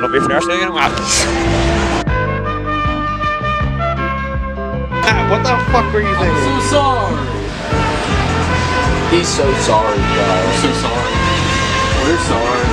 It'll be fresh again. What the fuck were you thinking? I'm so sorry. He's so sorry, guys. I'm so sorry. We're sorry.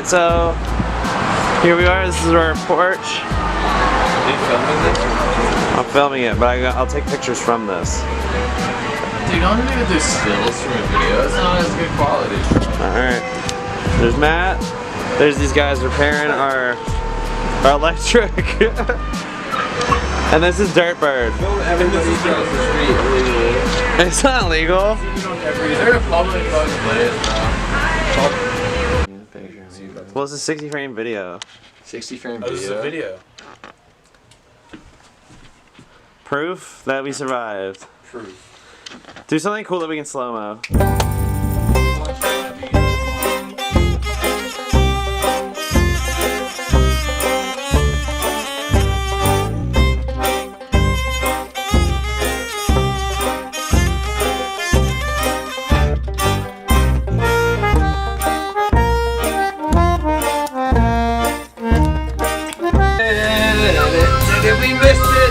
So here we are. This is our porch. Are you filming this? I'm filming it, but I'll take pictures from this. Dude, don't even do stills from a video. It's not as good quality. Alright. There's Matt. There's these guys repairing our electric. And this is Dirtbird. Everybody's across the street illegally. It's not illegal. They're a public fucking place, bro. Well, it's a 60 frame video. 60 frame video? This is a video. Proof that we survived. Proof. Do something cool that we can slow-mo. We missed it!